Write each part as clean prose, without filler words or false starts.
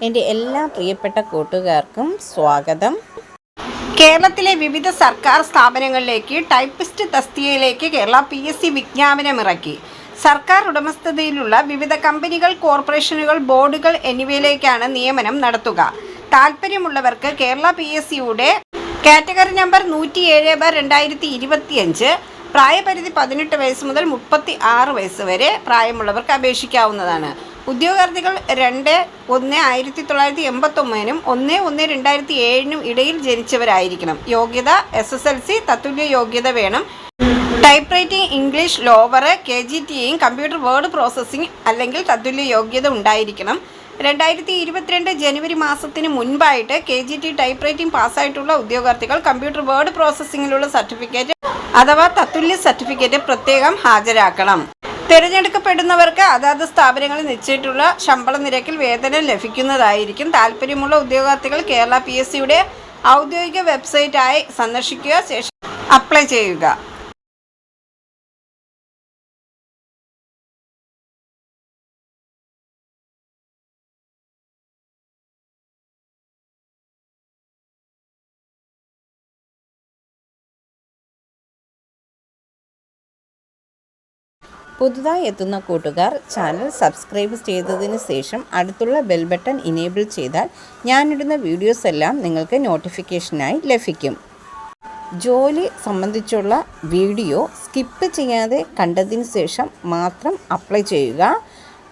എൻ്റെ എല്ലാ പ്രിയപ്പെട്ട കൂട്ടുകാർക്കും സ്വാഗതം. കേരളത്തിലെ വിവിധ സർക്കാർ സ്ഥാപനങ്ങളിലേക്ക് ടൈപ്പിസ്റ്റ് തസ്തികയിലേക്ക് കേരള PSC വിജ്ഞാപനമിറക്കി. സർക്കാർ ഉടമസ്ഥതയിലുള്ള വിവിധ കമ്പനികൾ, കോർപ്പറേഷനുകൾ, ബോർഡുകൾ എന്നിവയിലേക്കാണ് നിയമനം നടത്തുക. താൽപ്പര്യമുള്ളവർക്ക് കേരള PSCയുടെ കാറ്റഗറി നമ്പർ 107/2025 പ്രായപരിധി 18 വയസ്സ് മുതൽ 36 വയസ്സ് വരെ പ്രായമുള്ളവർക്ക് അപേക്ഷിക്കാവുന്നതാണ്. ഉദ്യോഗാർത്ഥികൾ 2/1/1989 1/1/2007 ഇടയിൽ ജനിച്ചവരായിരിക്കണം. യോഗ്യത SSLC തത്തുല്യ യോഗ്യത വേണം. ടൈപ്പ് റൈറ്റിംഗ് ഇംഗ്ലീഷ് ലോവർ, KGTയും കമ്പ്യൂട്ടർ വേർഡ് പ്രോസസ്സിംഗ് അല്ലെങ്കിൽ തത്തുല്യ യോഗ്യത ഉണ്ടായിരിക്കണം. 2022 ജനുവരി മാസത്തിന് മുൻപായിട്ട് KGT ടൈപ്പ് റൈറ്റിംഗ് പാസ്സായിട്ടുള്ള ഉദ്യോഗാർത്ഥികൾ കമ്പ്യൂട്ടർ വേർഡ് പ്രോസസ്സിങ്ങിലുള്ള സർട്ടിഫിക്കറ്റ് അഥവാ തത്തുല്യ സർട്ടിഫിക്കറ്റ് പ്രത്യേകം ഹാജരാക്കണം. തിരഞ്ഞെടുക്കപ്പെടുന്നവർക്ക് അതാത് സ്ഥാപനങ്ങളിൽ നിശ്ചയിച്ചിട്ടുള്ള ശമ്പള നിരക്കിൽ വേതനം ലഭിക്കുന്നതായിരിക്കും. താൽപ്പര്യമുള്ള ഉദ്യോഗാർത്ഥികൾ കേരള PSCയുടെ ഔദ്യോഗിക വെബ്സൈറ്റായി സന്ദർശിക്കുക, ശേഷം അപ്ലൈ ചെയ്യുക. പുതുതായി എത്തുന്ന കൂട്ടുകാർ ചാനൽ സബ്സ്ക്രൈബ് ചെയ്തതിന് ശേഷം അടുത്തുള്ള ബെൽ ബട്ടൺ ഇനേബിൾ ചെയ്താൽ ഞാനിടുന്ന വീഡിയോസ് എല്ലാം നിങ്ങൾക്ക് നോട്ടിഫിക്കേഷനായി ലഭിക്കും. ജോലി സംബന്ധിച്ചുള്ള വീഡിയോ സ്കിപ്പ് ചെയ്യാതെ കണ്ടതിന് ശേഷം മാത്രം അപ്ലൈ ചെയ്യുക.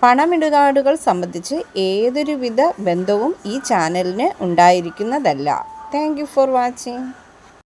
പണമിടപാടുകൾ സംബന്ധിച്ച് ഏതൊരുവിധ ബന്ധവും ഈ ചാനലിന് ഉണ്ടായിരിക്കുന്നതല്ല. Thank you for watching.